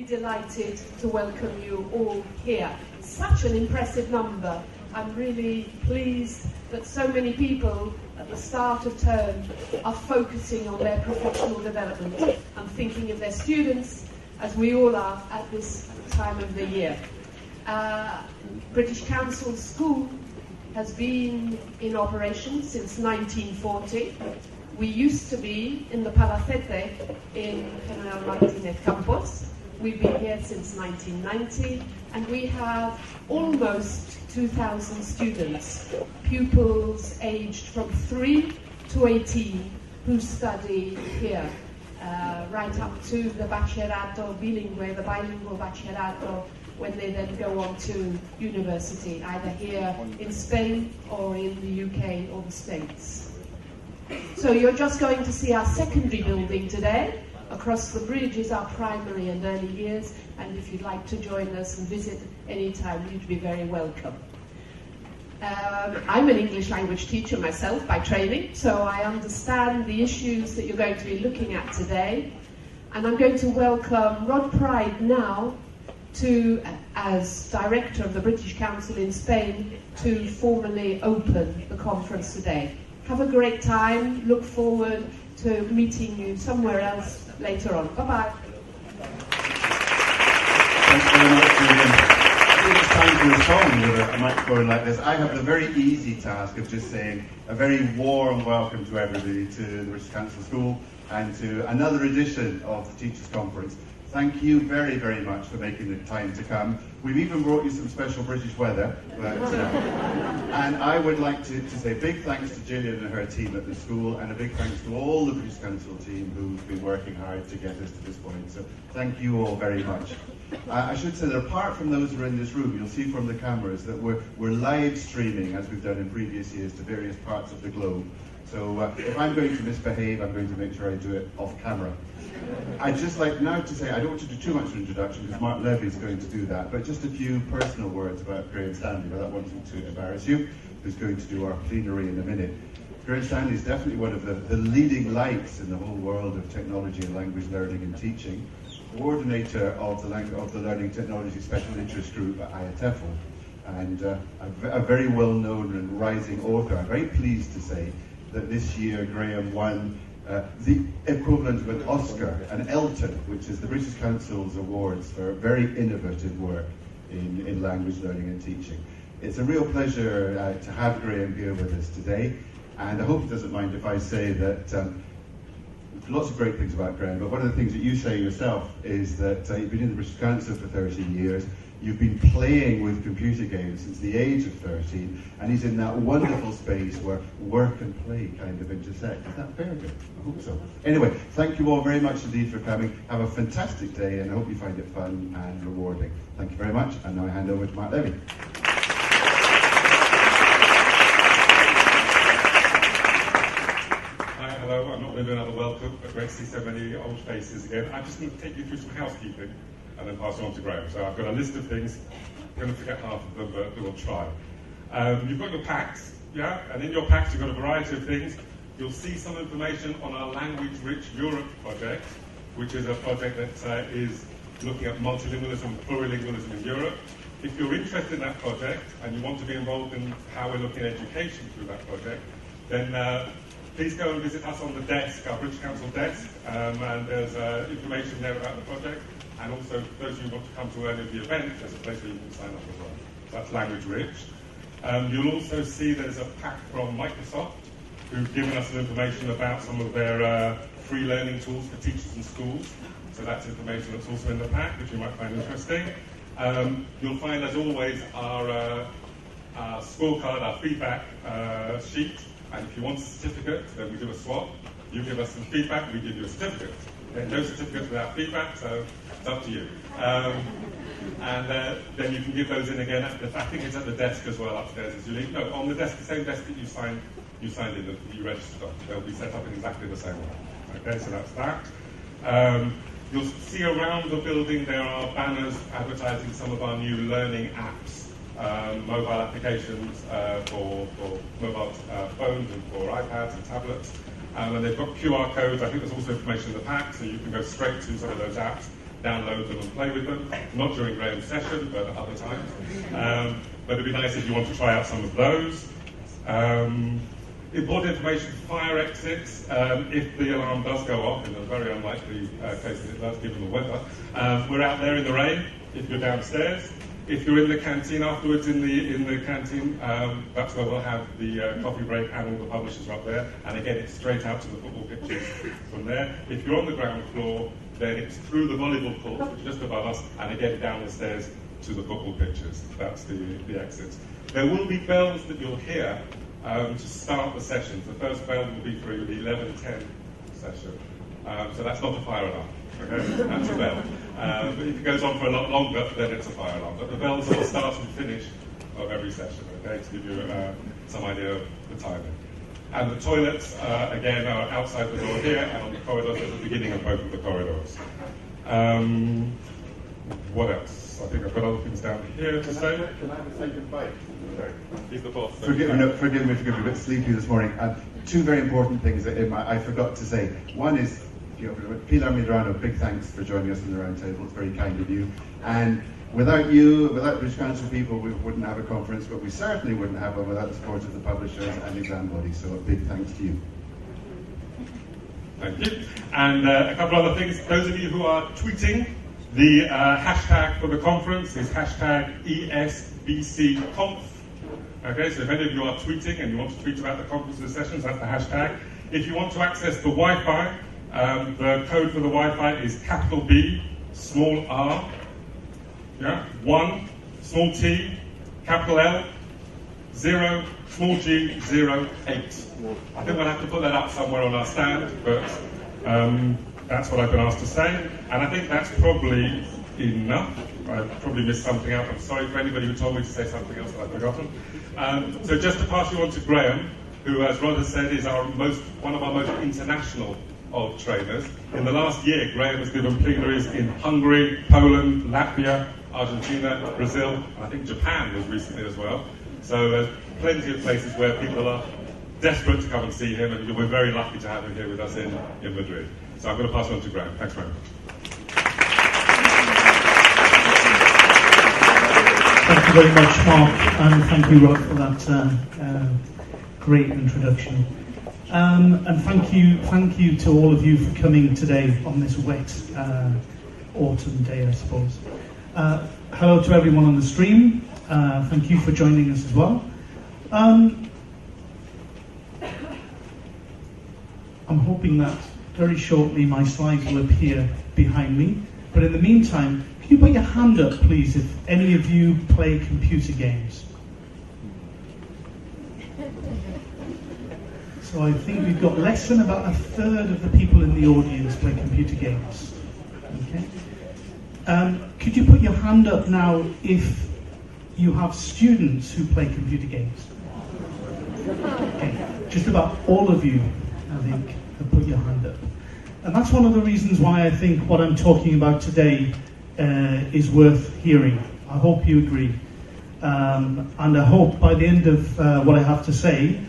delighted to welcome you all here. Such an impressive number. I'm really pleased that so many people at the start of term are focusing on their professional development and thinking of their students, as we all are at this time of the year. British Council School has been in operation since 1940. We used to be in the Palacete in General Martinez Campos. We've been here since 1990, and we have almost 2,000 students, pupils aged from 3 to 18 who study here, right up to the bachillerato bilingue, the bilingual bachillerato, when they then go on to university, either here in Spain or in the UK or the States. So you're just going to see our secondary building today. Across the bridge is our primary and early years, and if you'd like to join us and visit anytime, you'd be very welcome. I'm an English language teacher myself by training, so I understand the issues that you're going to be looking at today. And I'm going to welcome Rod Pride now to, as Director of the British Council in Spain, to formally open the conference today. Have a great time. Look forward to meeting you somewhere else later on. Bye-bye. Thanks very much, Julian. I think it's time to respond with a microphone like this. I have the very easy task of just saying a very warm welcome to everybody to the British Council School and to another edition of the Teachers' Conference. Thank you very, very much for making the time to come. We've even brought you some special British weather. And I would like to say big thanks to Gillian and her team at the school, and a big thanks to all the British Council team who've been working hard to get us to this point. So thank you all very much. I should say that apart from those who are in this room, you'll see from the cameras that we're live streaming, as we've done in previous years, to various parts of the globe. So if I'm going to misbehave, I'm going to make sure I do it off camera. I'd just like now to say, I don't want to do too much of an introduction because Mark Levy is going to do that, but just a few personal words about Graham Stanley, without wanting to embarrass you, who's going to do our plenary in a minute. Graham Stanley is definitely one of the leading lights in the whole world of technology and language learning and teaching, coordinator of the Learning Technology Special Interest Group at IATEFL, and a very well-known and rising author. I'm very pleased to say that this year Graham won the equivalent of an Oscar, an Elton, which is the British Council's awards for very innovative work in language learning and teaching. It's a real pleasure to have Graham here with us today, and I hope he doesn't mind if I say that lots of great things about Graham, but one of the things that you say yourself is that you've been in the British Council for 13 years, you've been playing with computer games since the age of 13, and he's in that wonderful space where work and play kind of intersect. Is that fair? I hope so. Anyway, thank you all very much indeed for coming. Have a fantastic day, and I hope you find it fun and rewarding. Thank you very much, and now I hand over to Mark Levy. Hi, hello. I'm not going to do another welcome, but great to see so many old faces again. I just need to take you through some housekeeping and then pass it on to Graham. So I've got a list of things. I'm going to forget half of them, but we'll try. You've got your packs, yeah? And in your packs you've got a variety of things. You'll see some information on our Language Rich Europe project, which is a project that is looking at multilingualism, plurilingualism in Europe. If you're interested in that project and you want to be involved in how we're looking at education through that project, then please go and visit us on the desk, our British Council desk, and there's information there about the project. And also, for those of you who want to come to any of the events, there's a place where you can sign up as well. So that's Language Rich. You'll also see there's a pack from Microsoft, who've given us some information about some of their free learning tools for teachers and schools. So that's information that's also in the pack, which you might find interesting. You'll find, as always, our scorecard, our feedback sheet. And if you want a certificate, then we do a swap. You give us some feedback, we give you a certificate. There's no certificates without feedback, so it's up to you. And then you can give those in again. I think it's at the desk as well upstairs as you leave. No, on the desk, the same desk that you signed in, that you registered on. They'll be set up in exactly the same way. Okay, so that's that. You'll see around the building there are banners advertising some of our new learning apps, mobile applications for mobile phones and for iPads and tablets. And they've got QR codes. I think there's also information in the pack, so you can go straight to some of those apps download them and play with them. Not during Graham's session, but at other times. But it'd be nice if you want to try out some of those. Important information, fire exits. If the alarm does go off, in a very unlikely case that it does, given the weather, we're out there in the rain if you're downstairs. If you're in the canteen afterwards, in the canteen, that's where we'll have the coffee break, and all the publishers are up there. And again, it's straight out to the football pitches from there. If you're on the ground floor, then it's through the volleyball court, which is just above us, and again down the stairs to the football pitches. That's the exits. There will be bells that you'll hear to start the sessions. The first bell will be for the 11:10 session. So that's not a fire alarm. Okay? That's a bell. But if it goes on for a lot longer, then it's a fire alarm. But the bells will start and finish of every session, okay, to give you some idea of the timing. And the toilets, again, are outside the door here, and on the corridors at the beginning of both of the corridors. What else? I think I've got other things down here to say. Can I have a second bite? Okay. He's the boss. Forgive me, a bit sleepy this morning. Two very important things that I forgot to say. One is, Pilar Medrano, big thanks for joining us in the round table. It's very kind of you. And without you, without British Council people, we wouldn't have a conference, but we certainly wouldn't have one without the support of the publishers and exam bodies. So a big thanks to you. Thank you. And a couple other things. Those of you who are tweeting, the hashtag for the conference is hashtag ESBCConf. Okay, so if any of you are tweeting and you want to tweet about the conference and sessions, that's the hashtag. If you want to access the Wi-Fi, the code for the Wi-Fi is capital B, small r, 1, small t, capital L, 0, small g, 0, 8. I think we'll have to put that up somewhere on our stand, but that's what I've been asked to say. And I think that's probably enough. I probably missed something out. I'm sorry for anybody who told me to say something else that I've forgotten. So just to pass you on to Graham, who, as Rod has said, is one of our most international of trainers. In the last year, Graham has given plenaries in Hungary, Poland, Latvia, Argentina, Brazil, and I think Japan was recently as well. So there's plenty of places where people are desperate to come and see him, and we're very lucky to have him here with us in Madrid. So I'm going to pass it on to Graham. Thanks very much. Thank you very much, Mark, and thank you, Rod, for that great introduction. And thank you to all of you for coming today on this wet autumn day, I suppose. Hello to everyone on the stream. Thank you for joining us as well. I'm hoping that very shortly my slides will appear behind me. But in the meantime, can you put your hand up, please, if any of you play computer games? So I think we've got less than about a third of the people in the audience play computer games. Okay. Could you put your hand up now if you have students who play computer games? Okay. Just about all of you, I think, have put your hand up. And that's one of the reasons why I think what I'm talking about today is worth hearing. I hope you agree. And I hope by the end of what I have to say,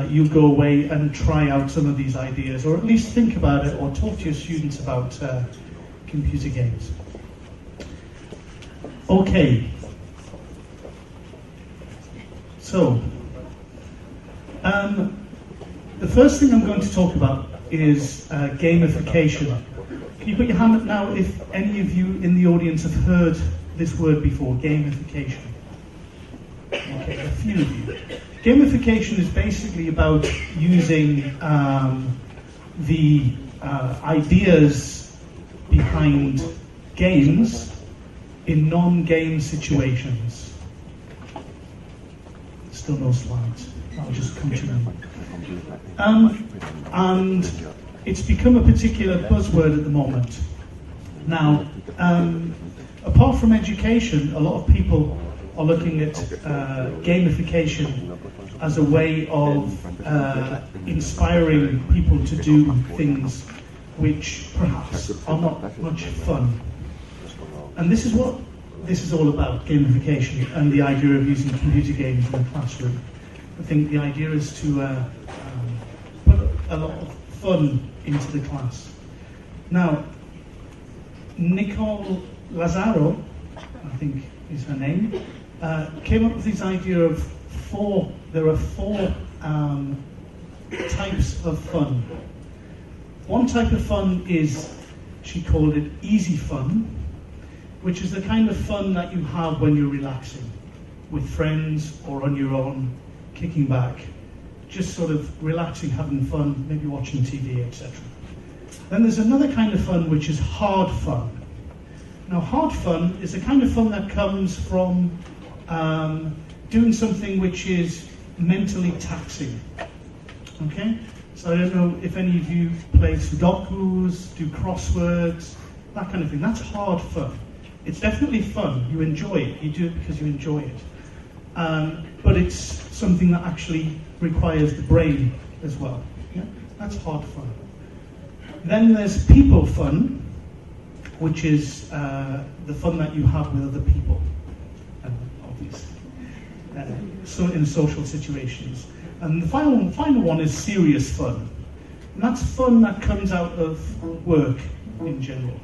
you go away and try out some of these ideas, or at least think about it, or talk to your students about computer games. Okay. So, the first thing I'm going to talk about is gamification. Can you put your hand up now if any of you in the audience have heard this word before, gamification? Okay, a few of you. Gamification is basically about using the ideas behind games in non-game situations. Still no slides. I'll just come to them. And it's become a particular buzzword at the moment. Now, apart from education, a lot of people are looking at gamification as a way of inspiring people to do things which perhaps are not much fun. And this is what this is all about, gamification, and the idea of using computer games in the classroom. I think the idea is to put a lot of fun into the class. Now, Nicole Lazaro, I think is her name, came up with this idea of there are four types of fun. One type of fun is, she called it easy fun, which is the kind of fun that you have when you're relaxing, with friends or on your own, kicking back, just sort of relaxing, having fun, maybe watching TV, etc. Then there's another kind of fun which is hard fun. Now, hard fun is the kind of fun that comes from doing something which is mentally taxing. Okay? So I don't know if any of you play Sudokus, do crosswords, that kind of thing. That's hard fun. It's definitely fun. You enjoy it. You do it because you enjoy it. But it's something that actually requires the brain as well. Yeah? That's hard fun. Then there's people fun, which is the fun that you have with other people, obviously, so in social situations. And the final one is serious fun. And that's fun that comes out of work in general.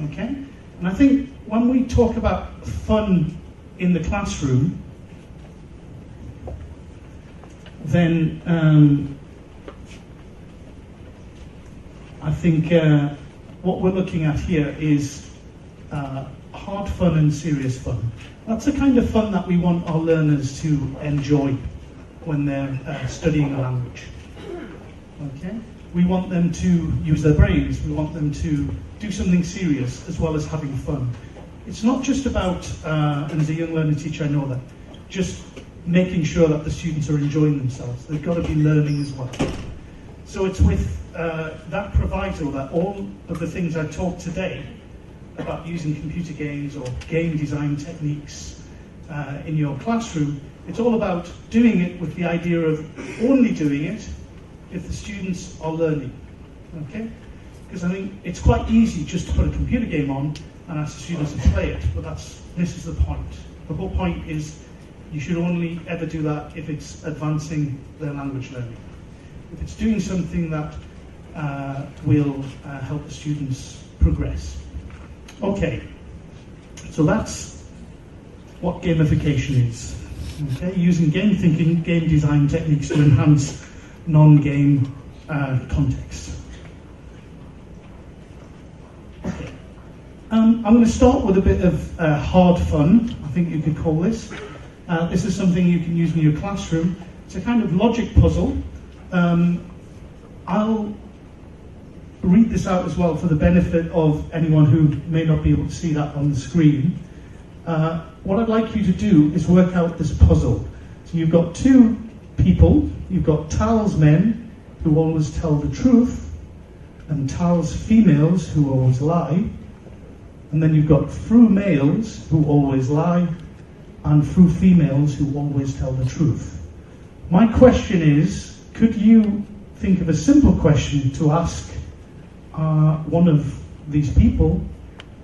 Okay? And I think when we talk about fun in the classroom, then I think what we're looking at here is hard fun and serious fun. That's the kind of fun that we want our learners to enjoy when they're studying a language. Okay? We want them to use their brains. We want them to do something serious as well as having fun. It's not just about, and as a young learner teacher I know that, just making sure that the students are enjoying themselves. They've got to be learning as well. So it's with that proviso that all of the things I talked today about using computer games or game design techniques in your classroom, it's all about doing it with the idea of only doing it if the students are learning. Okay? Because I think it's quite easy just to put a computer game on and ask the students to play it, but this is the point. The whole point is you should only ever do that if it's advancing their language learning. If it's doing something that will help the students progress. Okay, so that's what gamification is. Okay, using game thinking, game design techniques to enhance non-game context. Okay, I'm going to start with a bit of hard fun, I think you could call this. This is something you can use in your classroom. It's a kind of logic puzzle. I'll read this out as well for the benefit of anyone who may not be able to see that on the screen. What I'd like you to do is work out this puzzle. So you've got two people. You've got Tal's men, who always tell the truth, and Tal's females, who always lie. And then you've got Fru males, who always lie, and Fru females, who always tell the truth. My question is, could you think of a simple question to ask one of these people,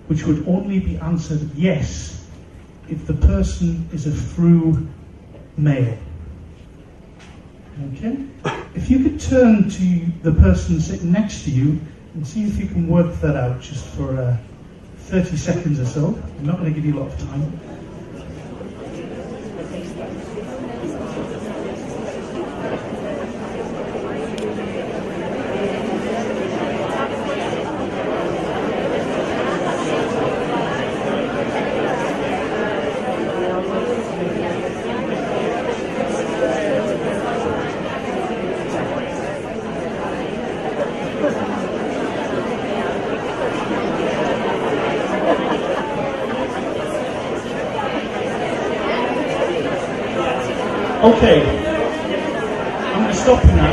which would only be answered yes if the person is a Fru male? Okay? If you could turn to the person sitting next to you and see if you can work that out just for 30 seconds or so. I'm not going to give you a lot of time. Okay, I'm going to stop you now.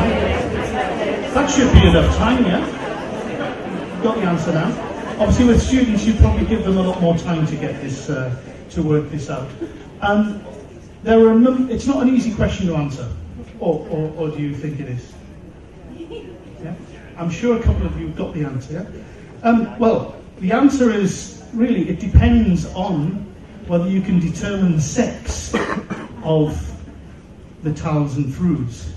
That should be enough time, yeah? Got the answer now. Obviously with students you probably give them a lot more time to get this, to work this out. There are it's not an easy question to answer, or do you think it is? Yeah? I'm sure a couple of you have got the answer, yeah? Well, the answer is, really, it depends on whether you can determine the sex of the Tals and Frus.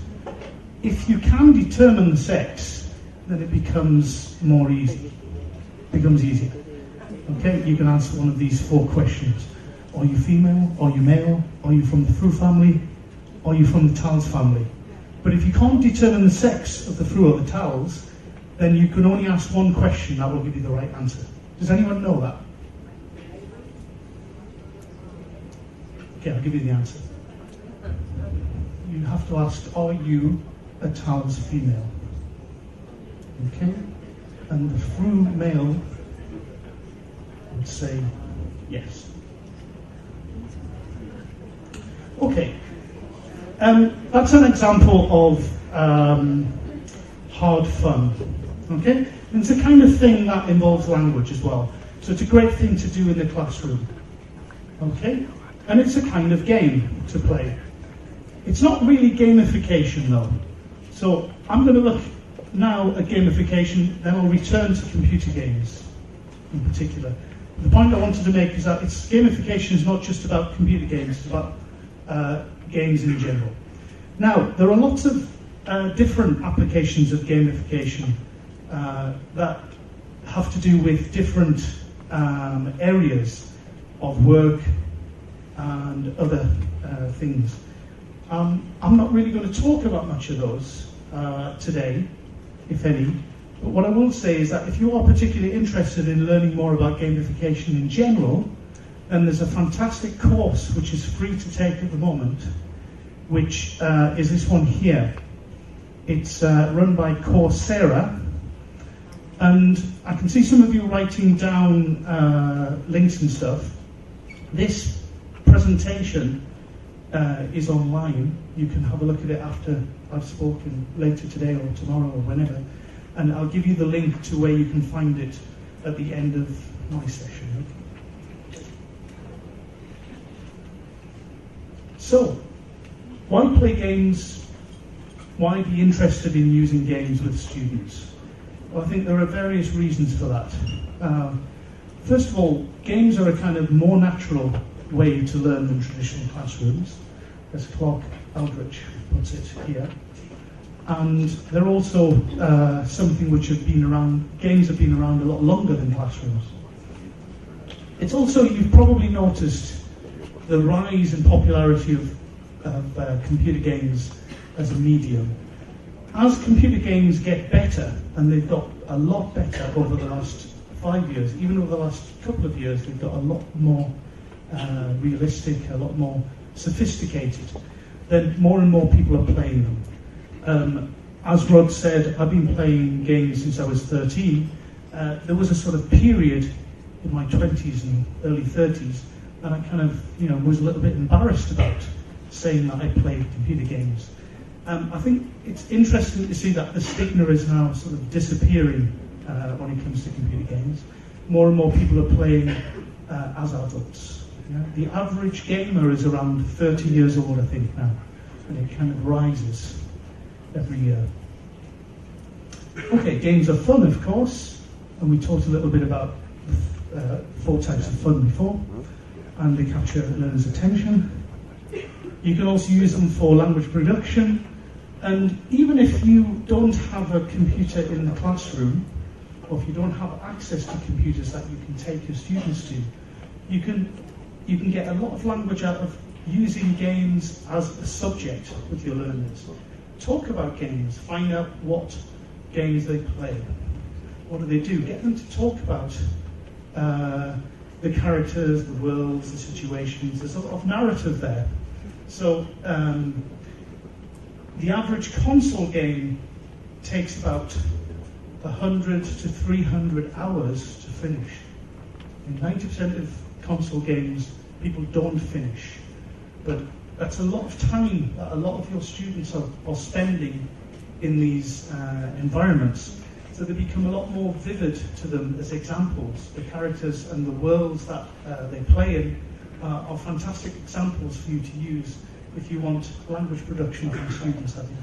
If you can determine the sex, then it becomes more easy. becomes easier. Okay, you can answer one of these 4 questions. Are you female? Are you male? Are you from the Fru family? Are you from the Tals family? But if you can't determine the sex of the Fru or the Tals, then you can only ask one question that will give you the right answer. Does anyone know that? Okay, I'll give you the answer. You have to ask, are you a Tals female? Okay? And the Fru male would say yes. Okay. That's an example of hard fun. Okay? And it's the kind of thing that involves language as well. So it's a great thing to do in the classroom. Okay? And it's a kind of game to play. It's not really gamification though. So I'm going to look now at gamification, then I'll return to computer games in particular. The point I wanted to make is that gamification is not just about computer games, it's about games in general. Now, there are lots of different applications of gamification that have to do with different areas of work and other things. I'm not really going to talk about much of those today, if any, but what I will say is that if you are particularly interested in learning more about gamification in general, then there's a fantastic course which is free to take at the moment, which is this one here. It's run by Coursera, and I can see some of you writing down links and stuff. This presentation is online. You can have a look at it after I've spoken later today or tomorrow or whenever, and I'll give you the link to where you can find it at the end of my session. So, why play games? Why be interested in using games with students? Well, I think there are various reasons for that. First of all, games are a kind of more natural way to learn than traditional classrooms, as Clark Aldrich puts it here. And they're also something which have been around, games have been around a lot longer than classrooms. It's also, you've probably noticed the rise in popularity of computer games as a medium. As computer games get better, and they've got a lot better over the last 5 years, even over the last couple of years, they've got a lot more realistic, a lot more sophisticated, then more and more people are playing them. As Rod said, I've been playing games since I was 13. There was a sort of period in my 20s and early 30s, and I kind of, was a little bit embarrassed about saying that I played computer games. I think it's interesting to see that the stigma is now sort of disappearing when it comes to computer games. More and more people are playing as adults. The average gamer is around 30 years old, I think, now, and it kind of rises every year. Okay, games are fun, of course, and we talked a little bit about 4 types of fun before, and they capture learners' attention. You can also use them for language production, and even if you don't have a computer in the classroom, or if you don't have access to computers that you can take your students to, you can get a lot of language out of using games as a subject with your learners. Talk about games, find out what games they play, what do they do, get them to talk about the characters, the worlds, the situations. There's a lot of narrative there. So the average console game takes about 100 to 300 hours to finish. And 90% of console games people don't finish. But that's a lot of time that a lot of your students are spending in these environments. So they become a lot more vivid to them as examples. The characters and the worlds that they play in are fantastic examples for you to use if you want language production from students, I think.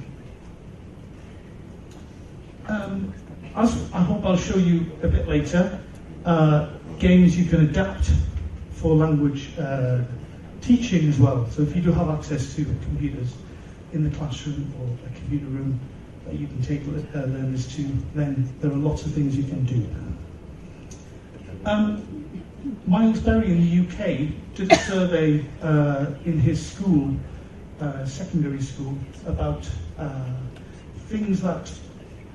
As I hope I'll show you a bit later, games you can adapt for language teaching as well. So if you do have access to computers in the classroom or a computer room that you can take learners to, then there are lots of things you can do. Miles Berry in the UK did a survey in his school, secondary school, about things that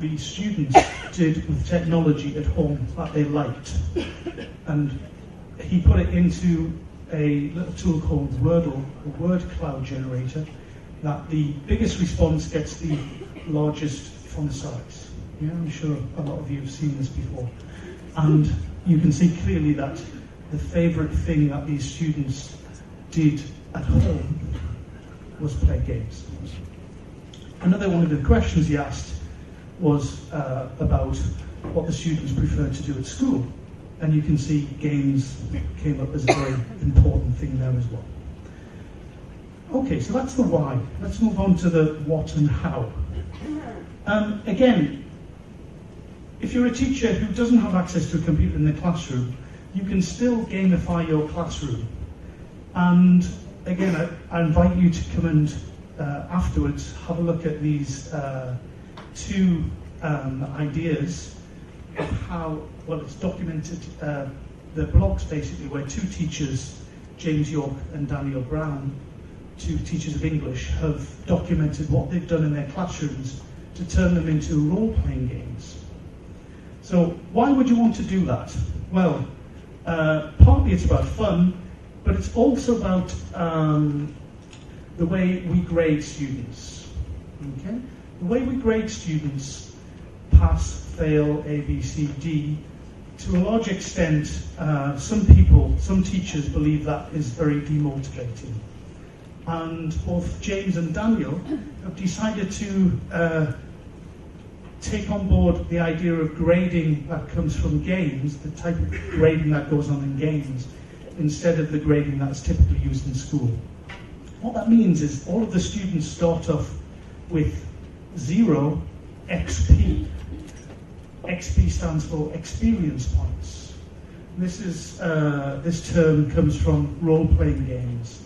the students did with technology at home that they liked. And he put it into a little tool called Wordle, a word cloud generator, that the biggest response gets the largest font size. Yeah, I'm sure a lot of you have seen this before. And you can see clearly that the favourite thing that these students did at home was play games. Another one of the questions he asked was about what the students preferred to do at school. And you can see games came up as a very important thing there as well. Okay, so that's the why. Let's move on to the what and how. Again, if you're a teacher who doesn't have access to a computer in the classroom, you can still gamify your classroom. And again, I invite you to come and afterwards have a look at these two ideas of how, well, it's documented, the blogs basically where two teachers, James York and Daniel Brown, two teachers of English, have documented what they've done in their classrooms to turn them into role-playing games. So why would you want to do that? Well, partly it's about fun, but it's also about the way we grade students. Okay? The way we grade students, pass, fail, A, B, C, D, to a large extent, some teachers believe that is very demotivating. And both James and Daniel have decided to take on board the idea of grading that comes from games, the type of grading that goes on in games, instead of the grading that's typically used in school. What that means is all of the students start off with 0 XP. XP stands for experience points. This term comes from role-playing games.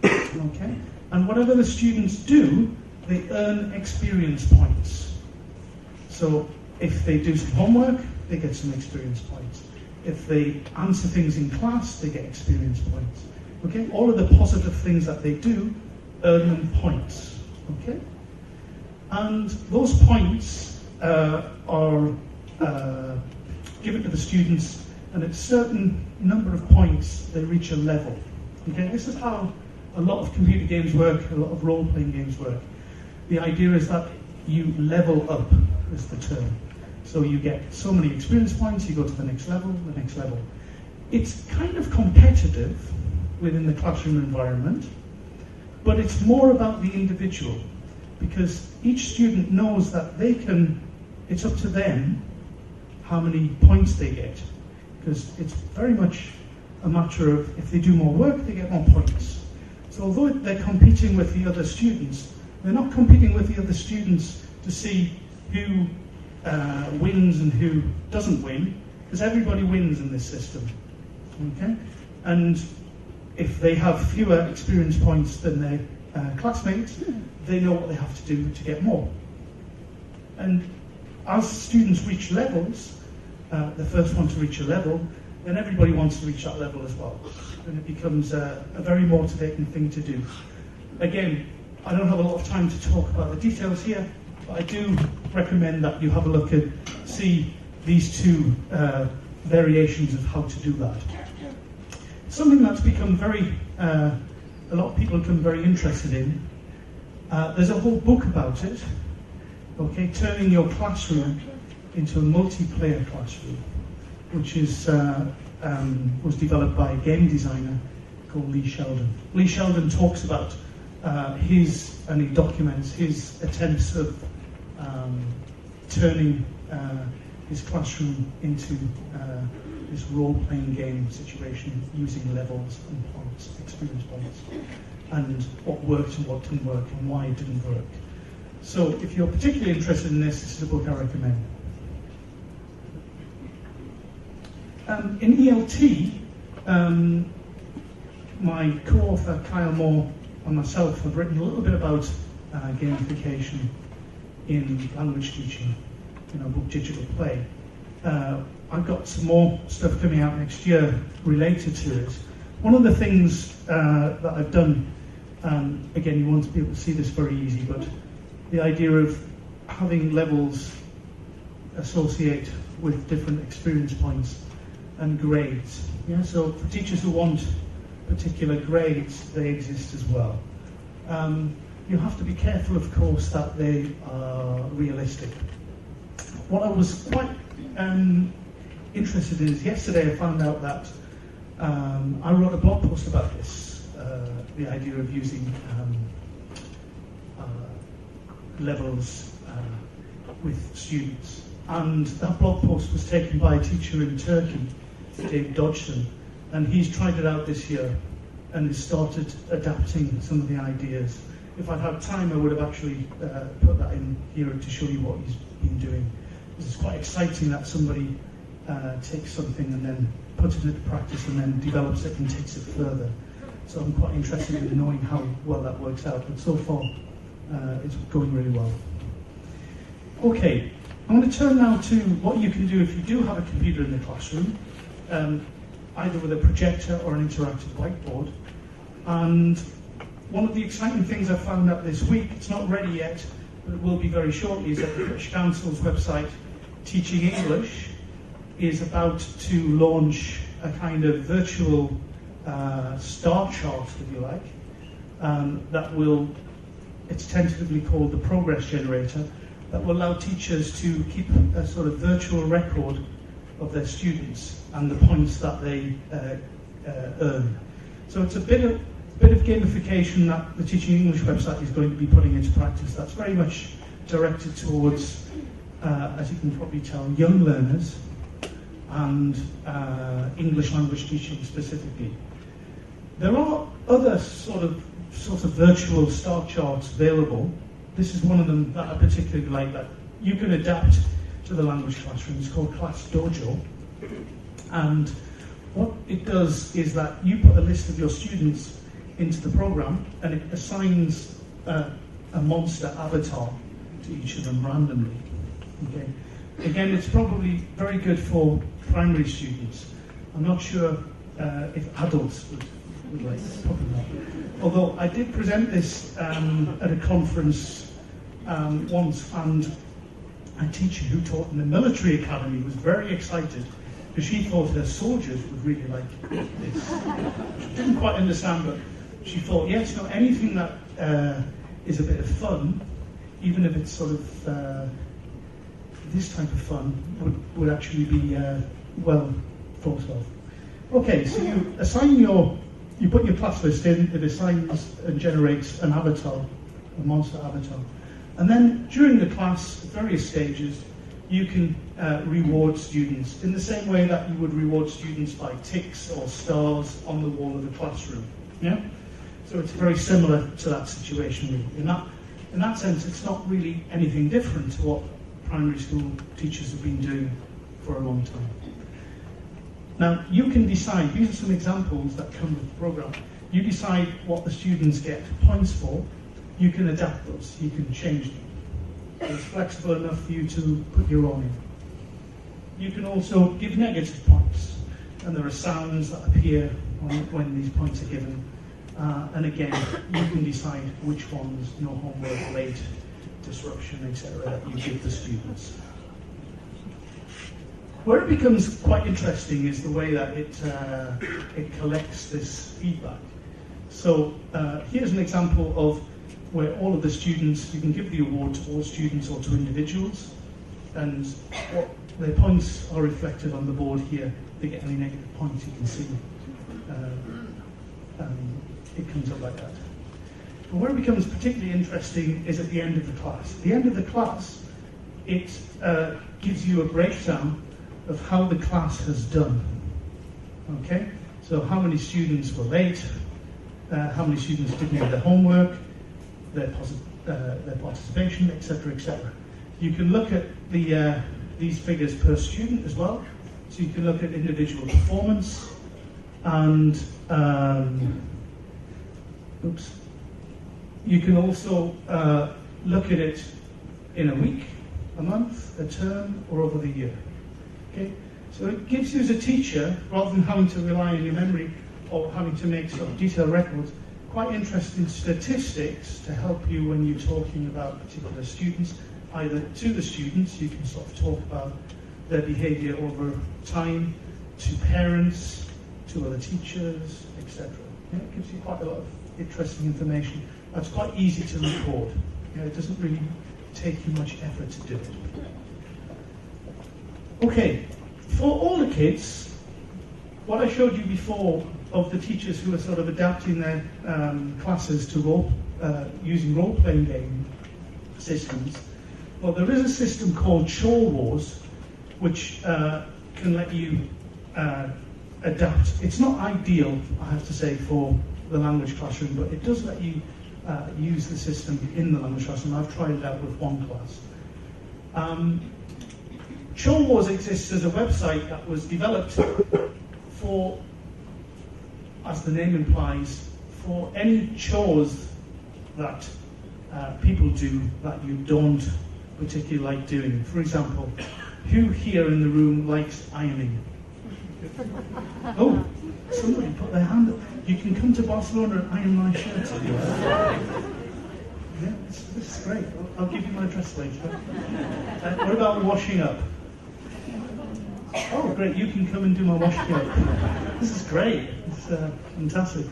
Okay? And whatever the students do, they earn experience points. So if they do some homework, they get some experience points. If they answer things in class, they get experience points. Okay? All of the positive things that they do earn them points. Okay? And those points are given to the students, and at a certain number of points, they reach a level. Okay? This is how a lot of computer games work, a lot of role-playing games work. The idea is that you level up, is the term. So you get so many experience points, you go to the next level, the next level. It's kind of competitive within the classroom environment, but it's more about the individual, because each student knows that it's up to them how many points they get, because it's very much a matter of if they do more work, they get more points. So although they're competing with the other students, they're not competing with the other students to see who wins and who doesn't win, because everybody wins in this system. Okay? And if they have fewer experience points than their classmates, they know what they have to do to get more. And as students reach levels, the first one to reach a level, then everybody wants to reach that level as well. And it becomes a very motivating thing to do. Again, I don't have a lot of time to talk about the details here, but I do recommend that you have a look and see these two variations of how to do that. Something that's become a lot of people become very interested in. There's a whole book about it. Okay, turning your classroom into a multiplayer classroom, which was developed by a game designer called Lee Sheldon. Lee Sheldon talks about and he documents his attempts of turning his classroom into this role-playing game situation using levels and points, experience points, and what worked and what didn't work and why it didn't work. So if you're particularly interested in this is a book I recommend. In ELT, my co-author Kyle Moore and myself have written a little bit about gamification in language teaching in our book Digital Play. I've got some more stuff coming out next year related to it. One of the things that I've done, again, you won't be able to see this very easy, but the idea of having levels associate with different experience points and grades. Yeah, so for teachers who want particular grades, they exist as well. You have to be careful, of course, that they are realistic. What I was quite interested in is yesterday I found out that I wrote a blog post about this, the idea of using levels with students. And that blog post was taken by a teacher in Turkey, Dave Dodgson, and he's tried it out this year and has started adapting some of the ideas. If I'd had time, I would have actually put that in here to show you what he's been doing. It's quite exciting that somebody takes something and then puts it into practice and then develops it and takes it further. So I'm quite interested in knowing how well that works out, but so far it's going really well. Okay, I'm going to turn now to what you can do if you do have a computer in the classroom, either with a projector or an interactive whiteboard. And one of the exciting things I found out this week, it's not ready yet, but it will be very shortly, is that the British Council's website, Teaching English, is about to launch a kind of virtual star chart, if you like, that will, it's tentatively called the Progress Generator, that will allow teachers to keep a sort of virtual record of their students and the points that they earn. So it's a bit of gamification that the Teaching English website is going to be putting into practice. That's very much directed towards, as you can probably tell, young learners and English language teaching specifically. There are other sort of virtual star charts available. This is one of them that I particularly like, that you can adapt to the language classroom. It's called Class Dojo. And what it does is that you put a list of your students into the program and it assigns a monster avatar to each of them randomly. Okay. Again, it's probably very good for primary students. I'm not sure if adults would like it, probably not. Although I did present this at a conference once, and a teacher who taught in the military academy was very excited because she thought her soldiers would really like this. She didn't quite understand, but she thought, yes, no, anything that is a bit of fun, even if it's sort of this type of fun, would actually be well thought of. Okay, so you assign you put your class list in, it assigns and generates an avatar, a monster avatar. And then during the class, at various stages, you can reward students in the same way that you would reward students by ticks or stars on the wall of the classroom. Yeah? So it's very similar to that situation. Really. In that sense, it's not really anything different to what primary school teachers have been doing for a long time. Now, you can decide, these are some examples that come with the program, you decide what the students get points for, you can adapt those, you can change them. It's flexible enough for you to put your own in. You can also give negative points, and there are sounds that appear when these points are given. And again, you can decide which ones, no homework, late, disruption, etc., that you give the students. Where it becomes quite interesting is the way that it collects this feedback. So here's an example of where all of the students, you can give the award to all students or to individuals, and what their points are reflected on the board here. If they get any negative points, you can see it comes up like that. But where it becomes particularly interesting is at the end of the class. At the end of the class, it gives you a breakdown of how the class has done. Okay? So how many students were late, how many students didn't do their homework, their participation, etc., etc. You can look at these figures per student as well. So you can look at individual performance and you can also look at it in a week, a month, a term, or over the year. Okay? So it gives you as a teacher, rather than having to rely on your memory or having to make sort of detailed records, quite interesting statistics to help you when you're talking about particular students. Either to the students, you can sort of talk about their behaviour over time, to parents, to other teachers, etc. Yeah, it gives you quite a lot of interesting information. That's quite easy to record. Yeah, it doesn't really take you much effort to do it. Okay, for all the kids, what I showed you before of the teachers who are sort of adapting their classes to using role-playing game systems, well, there is a system called Chore Wars, which can let you adapt. It's not ideal, I have to say, for the language classroom, but it does let you use the system in the language classroom. I've tried it out with one class. Chore Wars exists as a website that was developed for, as the name implies, for any chores that people do that you don't particularly like doing. For example, who here in the room likes ironing? Oh, somebody put their hand up. You can come to Barcelona and iron my shirt. Yeah, this is great. I'll give you my address later. What about washing up? Oh, great, you can come and do my washing up. This is great. It's fantastic.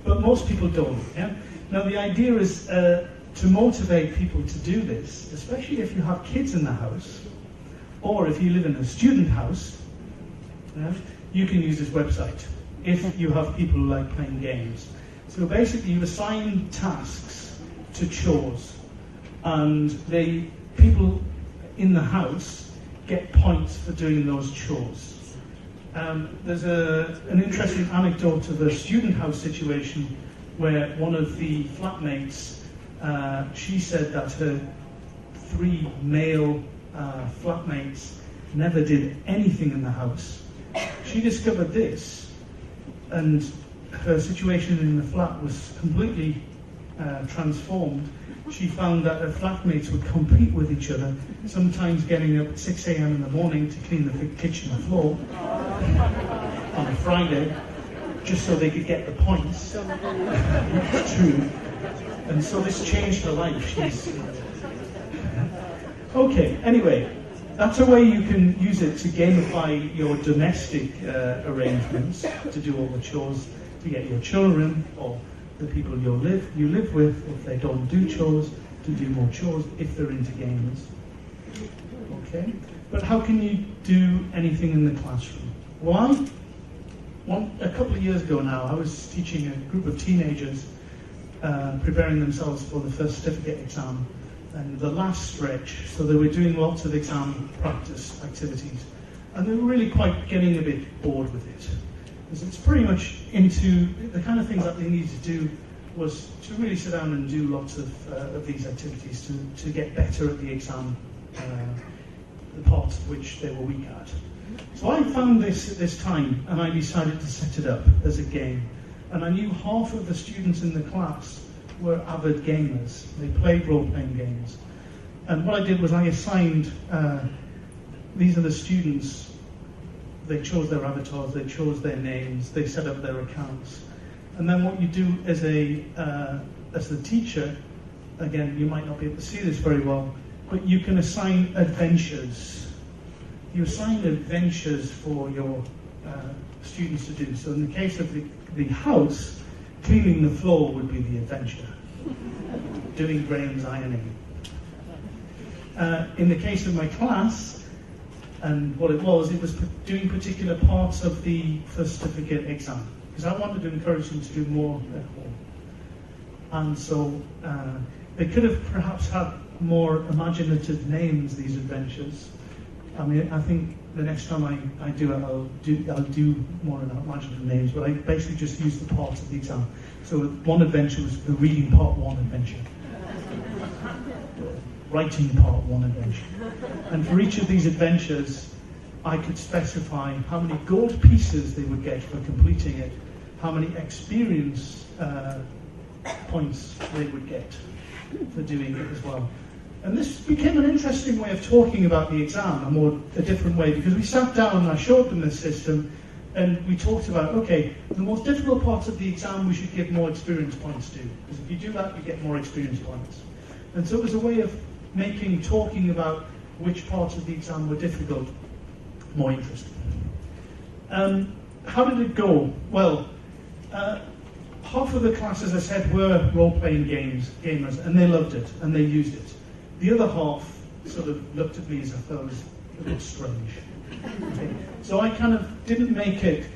But most people don't. Yeah? Now, the idea is to motivate people to do this, especially if you have kids in the house, or if you live in a student house, you can use this website if you have people who like playing games. So basically you assign tasks to chores, and people in the house get points for doing those chores. There's an interesting anecdote of a student house situation where one of the flatmates, she said that her 3 male flatmates never did anything in the house. She discovered this, and her situation in the flat was completely transformed. She found that her flatmates would compete with each other, sometimes getting up at 6 a.m. in the morning to clean the kitchen floor on a Friday, just so they could get the points. It's true. And so this changed her life. Okay, anyway, that's a way you can use it to gamify your domestic arrangements, to do all the chores, to get your children or the people you live with, if they don't do chores, to do more chores if they're into games. Okay, but how can you do anything in the classroom? Why? A couple of years ago now, I was teaching a group of teenagers preparing themselves for the first certificate exam, and the last stretch, so they were doing lots of exam practice activities, and they were really quite getting a bit bored with it, because it's pretty much into the kind of things that they needed to do was to really sit down and do lots of these activities to get better at the exam, the parts of which they were weak at. So I found this time, and I decided to set it up as a game. And I knew half of the students in the class were avid gamers. They played role-playing games. And what I did was I assigned, these are the students, they chose their avatars, they chose their names, they set up their accounts. And then what you do as the teacher, again, you might not be able to see this very well, but you can assign adventures. You assign adventures for your students to do. So in the case of the house, cleaning the floor would be the adventure. Doing Graham's ironing. In the case of my class, and what it was doing particular parts of the first certificate exam, because I wanted to encourage them to do more at home. And so they could have perhaps had more imaginative names, these adventures. I mean, I think the next time I do it, I'll do more imaginative names, but I basically just use the parts of the exam. So one adventure was the reading part 1 adventure. Writing part 1 adventure. And for each of these adventures, I could specify how many gold pieces they would get for completing it, how many experience points they would get for doing it as well. And this became an interesting way of talking about the exam, a different way, because we sat down and I showed them this system, and we talked about, okay, the most difficult parts of the exam we should give more experience points to, because if you do that, you get more experience points. And so it was a way of making talking about which parts of the exam were difficult more interesting. How did it go? Well, half of the class, as I said, were role-playing gamers, and they loved it, and they used it. The other half sort of looked at me as if I was a bit strange. Okay. So I kind of didn't make it,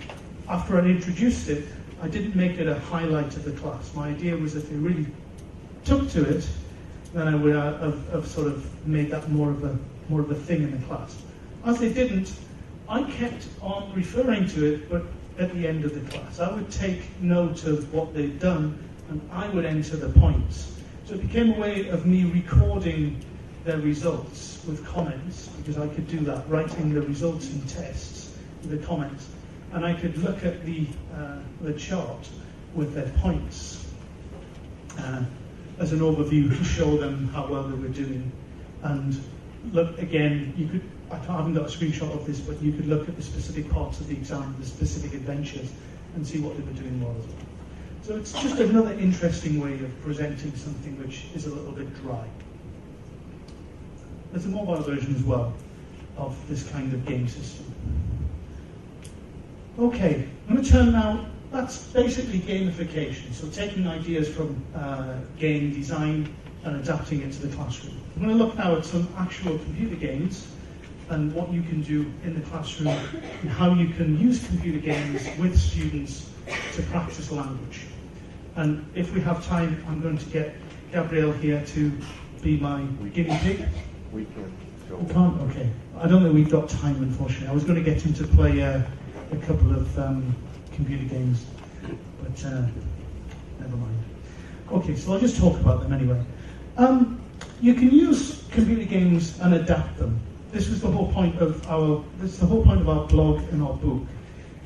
after I introduced it, I didn't make it a highlight of the class. My idea was if they really took to it, then I would have sort of made that more of a thing in the class. As they didn't, I kept on referring to it, but at the end of the class. I would take note of what they'd done, and I would enter the points. So it became a way of me recording their results with comments, because I could do that, writing the results in tests with the comments, and I could look at the chart with their points as an overview to show them how well they were doing. And look again, I haven't got a screenshot of this, but you could look at the specific parts of the exam, the specific adventures, and see what they were doing well as well. So it's just another interesting way of presenting something which is a little bit dry. There's a mobile version as well of this kind of game system. Okay, I'm going to turn now, that's basically gamification, so taking ideas from game design and adapting it to the classroom. I'm going to look now at some actual computer games and what you can do in the classroom and how you can use computer games with students to practice language. And if we have time, I'm going to get Gabriel here to be my guinea pig. We can't go. We can't? Okay. I don't think we've got time, unfortunately. I was going to get him to play a couple of computer games, but never mind. Okay, so I'll just talk about them anyway. You can use computer games and adapt them. This was the whole point of our blog and our book,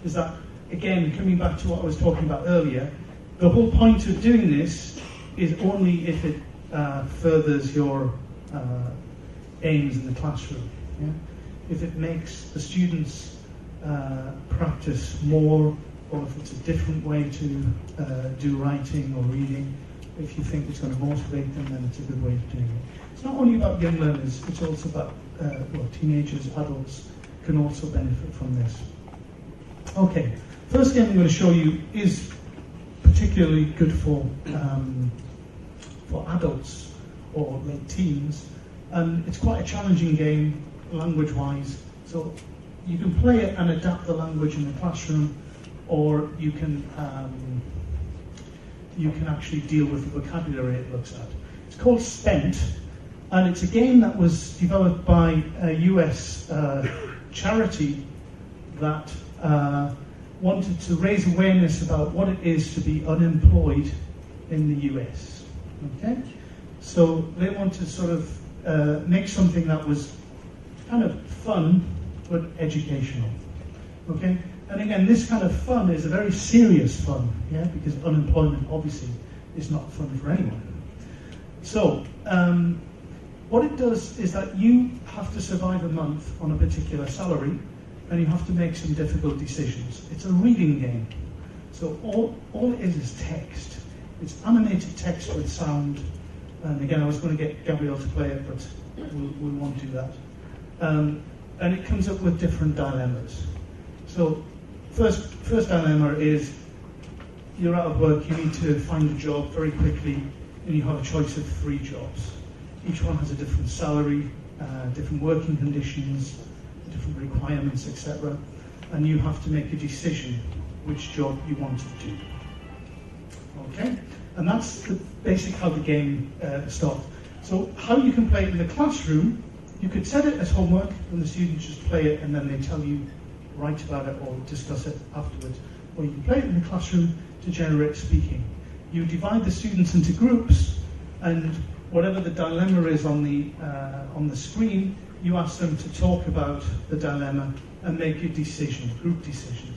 is that, again, coming back to what I was talking about earlier, the whole point of doing this is only if it furthers your aims in the classroom. Yeah? If it makes the students practice more, or if it's a different way to do writing or reading, if you think it's going to motivate them, then it's a good way of doing it. It's not only about young learners, it's also about teenagers, adults can also benefit from this. Okay, first game I'm going to show you is particularly good for adults or late teens, and it's quite a challenging game language-wise. So you can play it and adapt the language in the classroom, or you can actually deal with the vocabulary it looks at. It's called Spent, and it's a game that was developed by a US charity that wanted to raise awareness about what it is to be unemployed in the US. Okay, so they want to sort of make something that was kind of fun but educational. Okay, and again, this kind of fun is a very serious fun, yeah, because unemployment obviously is not fun for anyone. So what it does is that you have to survive a month on a particular salary, and you have to make some difficult decisions. It's a reading game. So all it is text. It's animated text with sound. And again, I was going to get Gabriel to play it, but we won't do that. And it comes up with different dilemmas. So first dilemma is you're out of work, you need to find a job very quickly, and you have a choice of 3 jobs. Each one has a different salary, different working conditions, different requirements, etc. And you have to make a decision which job you want to do. Okay? And that's the basic how the game starts. So how you can play it in the classroom, you could set it as homework and the students just play it and then they tell you, write about it or discuss it afterwards. Or you can play it in the classroom to generate speaking. You divide the students into groups, and whatever the dilemma is on the screen, you ask them to talk about the dilemma and make a decision, group decision.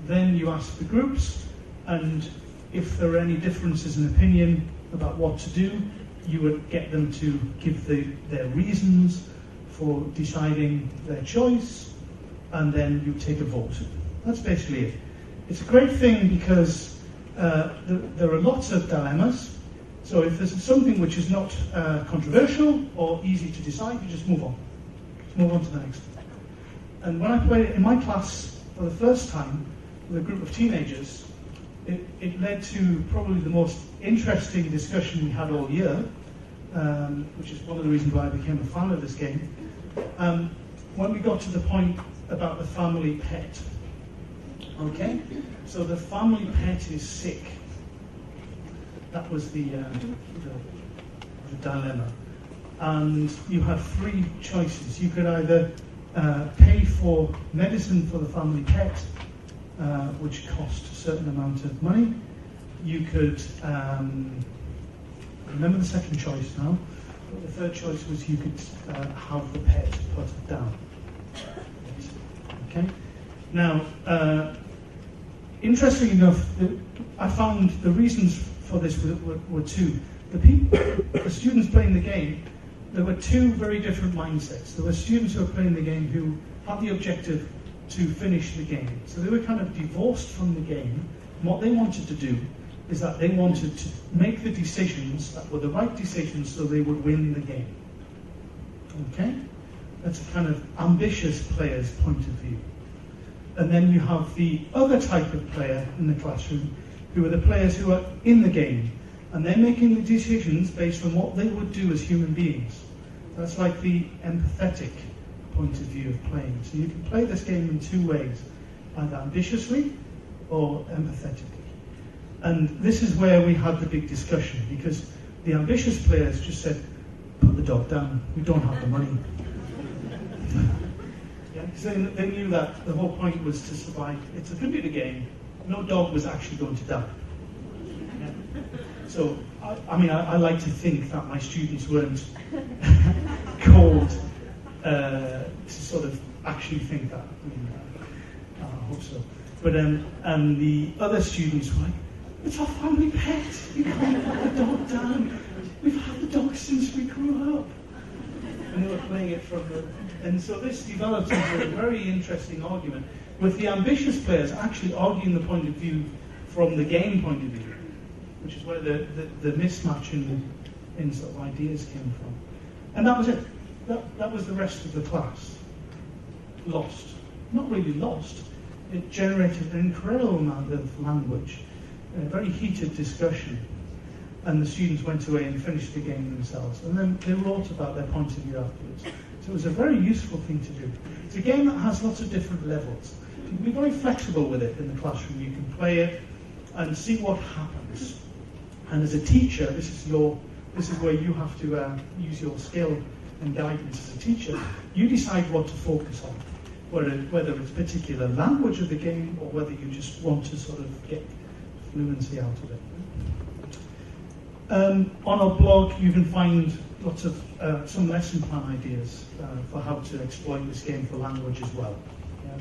Then you ask the groups, and if there are any differences in opinion about what to do, you would get them to give their reasons for deciding their choice, and then you take a vote. That's basically it. It's a great thing because there are lots of dilemmas. So if there's something which is not controversial or easy to decide, you just move on. Just move on to the next. And when I played it in my class for the first time with a group of teenagers, it led to probably the most interesting discussion we had all year, which is one of the reasons why I became a fan of this game. When we got to the point about the family pet. Okay? So the family pet is sick. That was the dilemma. And you had three choices. You could either pay for medicine for the family pet, which cost a certain amount of money. You could, remember the second choice now, but the third choice was you could have the pet put down. Okay? Now, interestingly enough, I found the reasons for this were two. The students playing the game, there were two very different mindsets. There were students who were playing the game who had the objective to finish the game. So they were kind of divorced from the game. And what they wanted to do is that they wanted to make the decisions that were the right decisions so they would win the game. Okay? That's a kind of ambitious player's point of view. And then you have the other type of player in the classroom, who are the players who are in the game. And they're making the decisions based on what they would do as human beings. That's like the empathetic point of view of playing. So you can play this game in two ways, either ambitiously or empathetically. And this is where we had the big discussion, because the ambitious players just said, put the dog down, we don't have the money. Yeah, because they knew that the whole point was to survive. It's a computer game. No dog was actually going to die. Yeah. So, I like to think that my students weren't called to sort of actually think that. I hope so. But and the other students were like, it's our family pet. You can't put the dog down. We've had the dog since we grew up. And they were playing it from the... And so this developed into a very interesting argument, with the ambitious players actually arguing the point of view from the game point of view, which is where the mismatch in sort of ideas came from. And that was it. That was the rest of the class. Lost. Not really lost. It generated an incredible amount of language, a very heated discussion. And the students went away and finished the game themselves. And then they wrote about their point of view afterwards. So it was a very useful thing to do. It's a game that has lots of different levels. You can be very flexible with it in the classroom. You can play it and see what happens. And as a teacher, this is where you have to use your skill and guidance as a teacher. You decide what to focus on, whether it's particular language of the game or whether you just want to sort of get fluency out of it. On our blog, you can find lots of some lesson plan ideas for how to exploit this game for language as well. Yeah?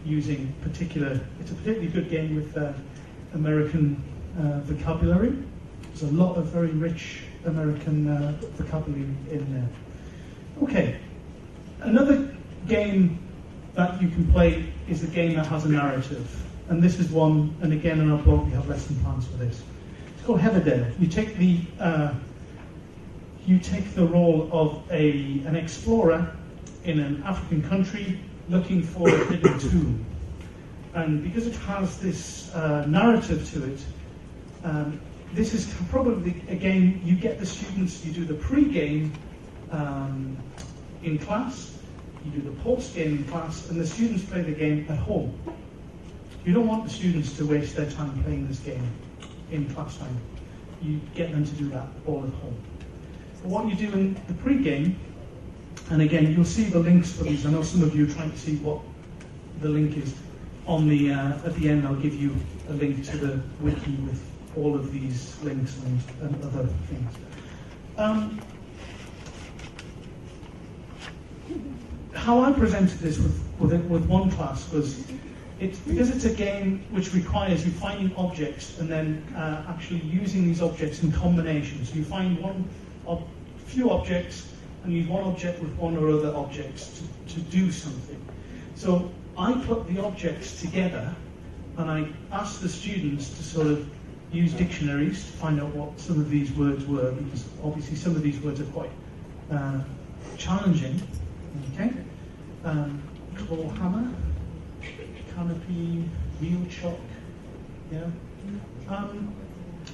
Using it's a particularly good game with American vocabulary. There's a lot of very rich American vocabulary in there. Okay, another game that you can play is a game that has a narrative. And this is one, and again on our blog we have lesson plans for this. It's called Heather. You take the role of an explorer in an African country looking for a hidden tomb. And because it has this narrative to it, this is probably a game you get the students, you do the pre-game in class, you do the post-game in class, and the students play the game at home. You don't want the students to waste their time playing this game in class time. You get them to do that all at home. But what you do in the pre-game, and again, you'll see the links for these. I know some of you are trying to see what the link is. On the at the end, I'll give you a link to the wiki with all of these links and other things. How I presented this with one class was, because it's a game which requires you finding objects and then actually using these objects in combination. So you find few objects, and use one object with one or other objects to do something. So I put the objects together, and I asked the students to sort of use dictionaries to find out what some of these words were, because obviously some of these words are quite challenging. Okay, claw hammer, canopy, wheel chock. Yeah,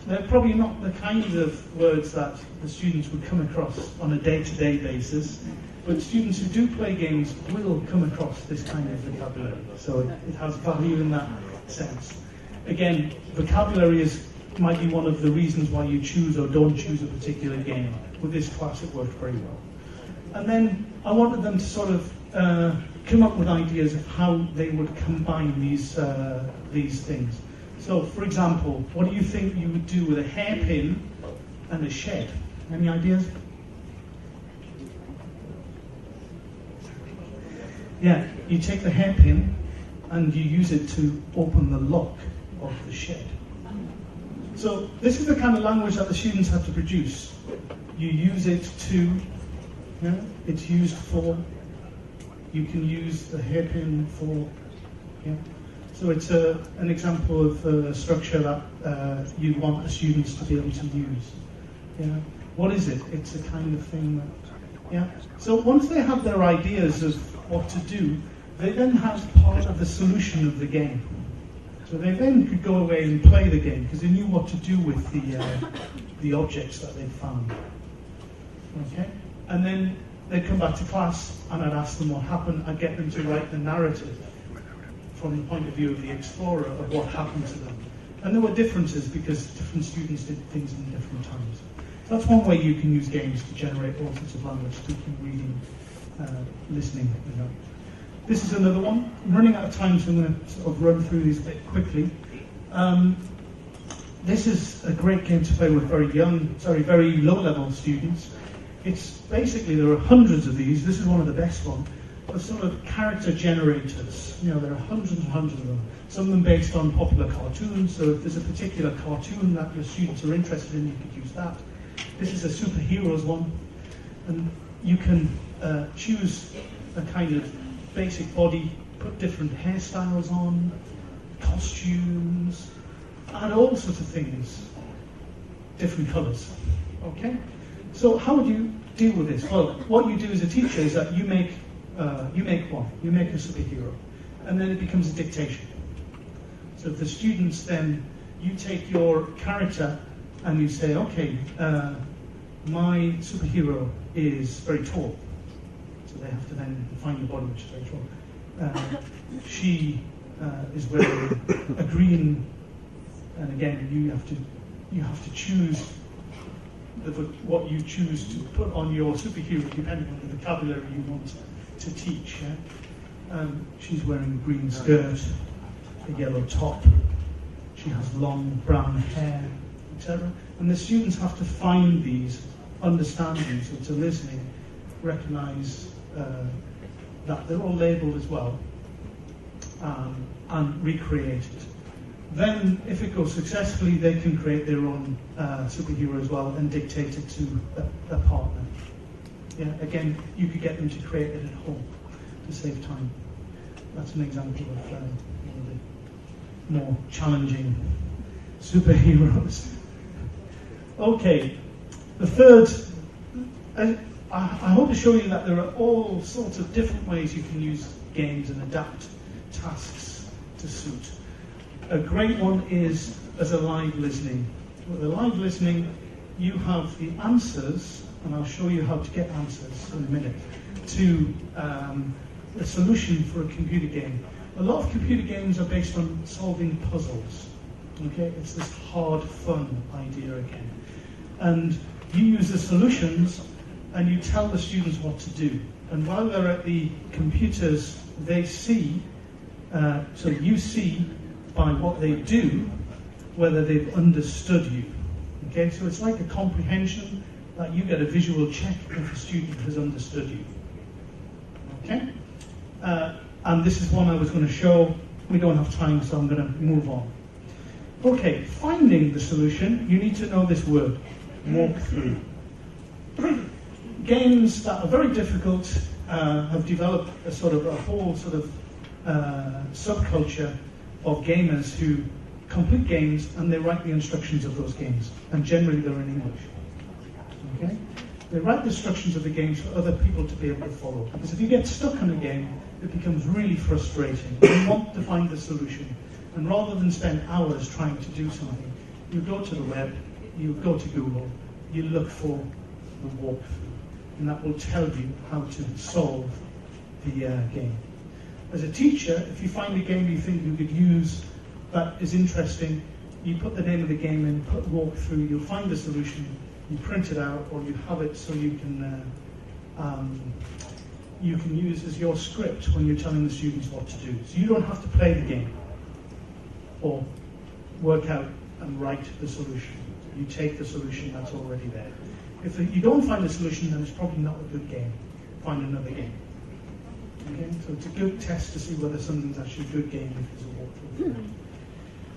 they're probably not the kinds of words that the students would come across on a day-to-day basis, but students who do play games will come across this kind of vocabulary, so it has value in that sense. Again, vocabulary might be one of the reasons why you choose or don't choose a particular game. With this class, it worked very well. And then I wanted them to sort of come up with ideas of how they would combine these things. So, for example, what do you think you would do with a hairpin and a shed? Any ideas? Yeah, you take the hairpin and you use it to open the lock of the shed. So this is the kind of language that the students have to produce. You use it to, it's used for, you can use the hairpin for, So it's an example of a structure that you want the students to be able to use. What is it? It's a kind of thing that, So once they have their ideas of what to do, they then have part of the solution of the game. So they then could go away and play the game because they knew what to do with the objects that they'd found. Okay? And then they'd come back to class and I'd ask them what happened. I'd get them to write the narrative from the point of view of the explorer of what happened to them. And there were differences because different students did things in different times. So that's one way you can use games to generate all sorts of language, speaking, reading, listening. This is another one. I'm running out of time, so I'm going to sort of run through these a bit quickly. This is a great game to play with very low-level students. It's basically, there are hundreds of these. This is one of the best ones. Sort of character generators. There are hundreds and hundreds of them. Some of them based on popular cartoons. So if there's a particular cartoon that your students are interested in, you could use that. This is a superheroes one, and you can choose a kind of basic body, put different hairstyles on, costumes, and all sorts of things, different colours. Okay. So how would you deal with this? Well, what you do as a teacher is that you make a superhero, and then it becomes a dictation. So the students then, you take your character and you say, okay, my superhero is very tall. So they have to then find the body which is very tall. She is wearing a green, and again, you have to choose what you choose to put on your superhero depending on the vocabulary you want to teach. She's wearing a green skirt, a yellow top, she has long brown hair, etc. And the students have to find these, understand these, so to listening, recognise that they're all labelled as well, and recreate it. Then, if it goes successfully, they can create their own superhero as well and dictate it to a partner. Again, you could get them to create it at home to save time. That's an example of one of the more challenging superheroes. Okay, the third, I hope to show you that there are all sorts of different ways you can use games and adapt tasks to suit. A great one is as a live listening. With a live listening, you have the answers, and I'll show you how to get answers in a minute, to a solution for a computer game. A lot of computer games are based on solving puzzles. Okay, it's this hard, fun idea again. And you use the solutions and you tell the students what to do. And while they're at the computers, they see, so you see by what they do, whether they've understood you. Okay, so it's like a comprehension that you get a visual check if a student has understood you. Okay, and this is one I was going to show. We don't have time, so I'm going to move on. Okay, finding the solution, you need to know this word, walk through. games that are very difficult have developed a whole sort of subculture of gamers who complete games and they write the instructions of those games, and generally they're in English. Okay? They write the instructions of the games for other people to be able to follow. Because if you get stuck on a game, it becomes really frustrating. You want to find the solution. And rather than spend hours trying to do something, you go to the web, you go to Google, you look for the walkthrough. And that will tell you how to solve the game. As a teacher, if you find a game you think you could use that is interesting, you put the name of the game in, put walkthrough, you'll find the solution, you print it out, or you have it so you can use as your script when you're telling the students what to do. So you don't have to play the game or work out and write the solution. You take the solution that's already there. If you don't find the solution, then it's probably not a good game. Find another game. Okay? So it's a good test to see whether something's actually a good game if it's a walkthrough.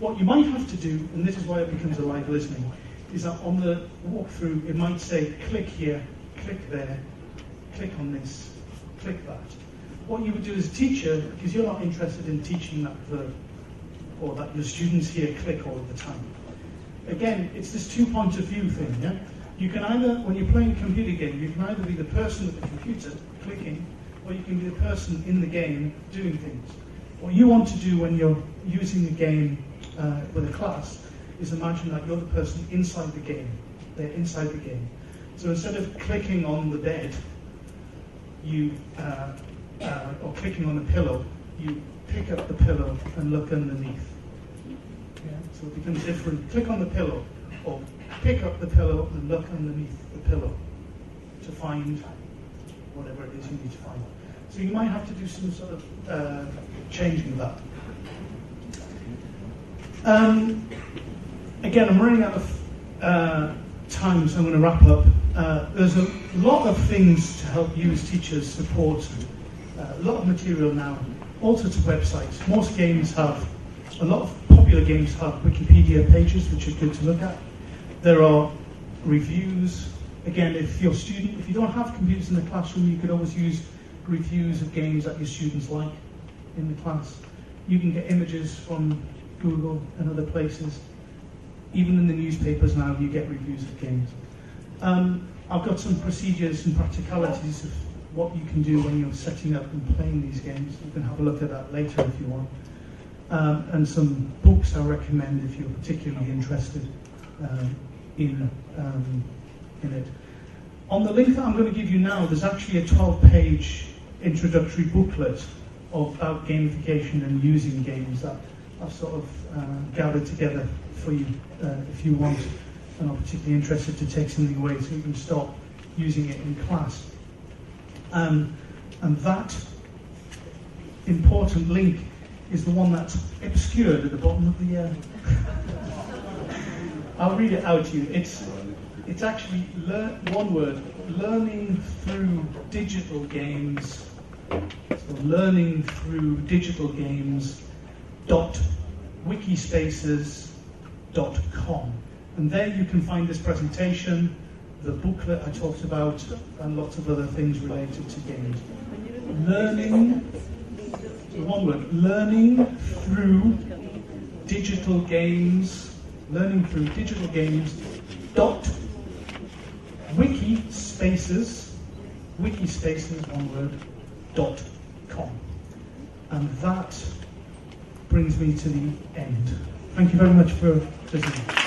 What you might have to do, and this is why it becomes a live listening, is that on the walkthrough it might say click here, click there, click on this, click that. What you would do as a teacher, because you're not interested in teaching that verb, or that your students hear click all the time. Again, it's this two-point of view thing, yeah? You can either, when you're playing a computer game, you can either be the person at the computer clicking, or you can be the person in the game doing things. What you want to do when you're using the game with a class is imagine that you're the person inside the game. They're inside the game. So instead of clicking on the bed, or clicking on the pillow, you pick up the pillow and look underneath. Yeah? So it becomes different. Click on the pillow, or pick up the pillow and look underneath the pillow to find whatever it is you need to find. So you might have to do some sort of changing of that. Again, I'm running out of time, so I'm going to wrap up. There's a lot of things to help you as teachers support. A lot of material now, all sorts of websites. Most games have, a lot of popular games have Wikipedia pages, which are good to look at. There are reviews. Again, if you don't have computers in the classroom, you could always use reviews of games that your students like in the class. You can get images from Google and other places. Even in the newspapers now, you get reviews of games. I've got some procedures and practicalities of what you can do when you're setting up and playing these games. You can have a look at that later if you want. And some books I recommend if you're particularly interested in it. On the link that I'm going to give you now, there's actually a 12-page introductory booklet about gamification and using games that I've sort of gathered together for you if you want and are particularly interested to take something away so you can start using it in class. And that important link is the one that's obscured at the bottom of the... I'll read it out to you. It's actually one word, learning through digital games. So learning through digital games .wikispaces.com. And there you can find this presentation, the booklet I talked about, and lots of other things related to games. One word, learning through digital games wikispaces, one word, .com. And that brings me to the end. Thank you very much for listening.